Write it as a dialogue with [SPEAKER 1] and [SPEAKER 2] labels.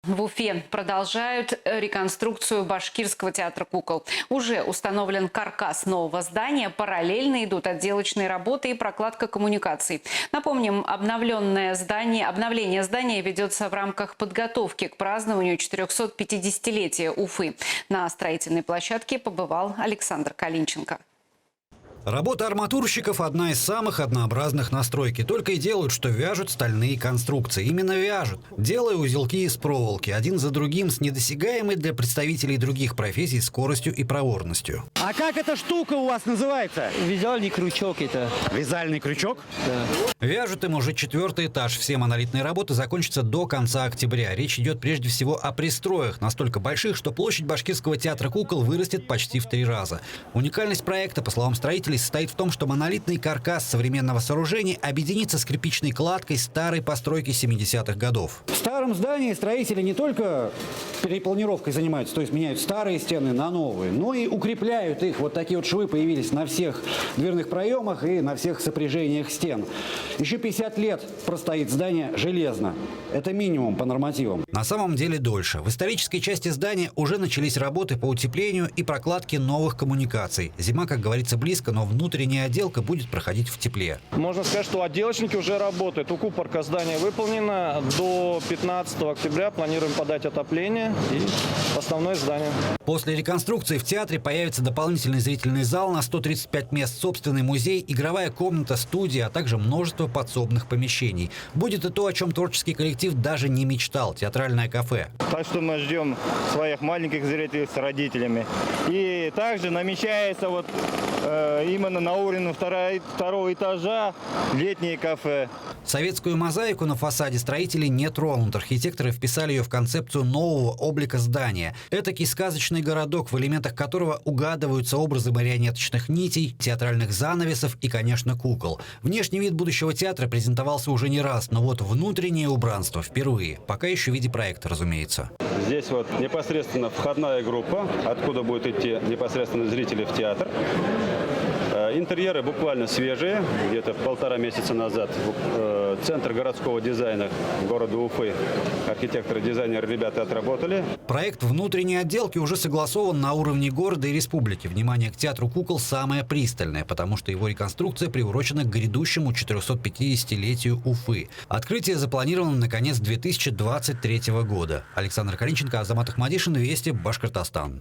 [SPEAKER 1] В Уфе продолжают реконструкцию Башкирского театра кукол. Уже установлен каркас нового здания, параллельно идут отделочные работы и прокладка коммуникаций. Напомним, обновление здания ведется в рамках подготовки к празднованию 450-летия Уфы. На строительной площадке побывал Александр Калинченко.
[SPEAKER 2] Работа арматурщиков – одна из самых однообразных на стройке. Только и делают, что вяжут стальные конструкции. Именно вяжут, делая узелки из проволоки, один за другим с недосягаемой для представителей других профессий скоростью и проворностью.
[SPEAKER 3] А как эта штука у вас называется?
[SPEAKER 4] Вязальный крючок это.
[SPEAKER 3] Вязальный крючок?
[SPEAKER 4] Да.
[SPEAKER 2] Вяжут им уже 4-й этаж. Все монолитные работы закончатся до конца октября. Речь идет прежде всего о пристроях, настолько больших, что площадь Башкирского театра кукол вырастет почти в 3 раза. Уникальность проекта, по словам строителей, состоит в том, что монолитный каркас современного сооружения объединится с кирпичной кладкой старой постройки 70-х годов.
[SPEAKER 3] В старом здании строители не только перепланировкой занимаются, то есть меняют старые стены на новые, но и укрепляют их. Вот такие вот швы появились на всех дверных проемах и на всех сопряжениях стен. Еще 50 лет простоит здание железно. Это минимум по нормативам.
[SPEAKER 2] На самом деле дольше. В исторической части здания уже начались работы по утеплению и прокладке новых коммуникаций. Зима, как говорится, близко, но внутренняя отделка будет проходить в тепле.
[SPEAKER 5] Можно сказать, что отделочники уже работают. Укупорка здания выполнена. До 15 октября планируем подать отопление и основное здание.
[SPEAKER 2] После реконструкции в театре появится дополнительный зрительный зал на 135 мест, собственный музей, игровая комната, студия, а также множество подсобных помещений. Будет и то, о чем творческий коллектив даже не мечтал – театральное кафе.
[SPEAKER 6] Так что мы ждем своих маленьких зрителей с родителями. И также намечается именно на уровне второго этажа летнее кафе.
[SPEAKER 2] Советскую мозаику на фасаде строителей не тронут. Архитекторы вписали ее в концепцию нового облика здания. Этакий сказочный городок, в элементах которого угадываются образы марионеточных нитей, театральных занавесов и, конечно, кукол. Внешний вид будущего театра презентовался уже не раз, но вот внутреннее убранство впервые. Пока еще в виде проекта, разумеется.
[SPEAKER 7] Здесь непосредственно входная группа, откуда будут идти непосредственно зрители в театр. Интерьеры буквально свежие, где-то 1,5 месяца назад. Центр городского дизайна города Уфы, архитекторы, дизайнеры, ребята отработали.
[SPEAKER 2] Проект внутренней отделки уже согласован на уровне города и республики. Внимание к театру кукол самое пристальное, потому что его реконструкция приурочена к грядущему 450-летию Уфы. Открытие запланировано на конец 2023 года. Александр Калинченко, Азамат Ахмадишин, Вести, Башкортостан.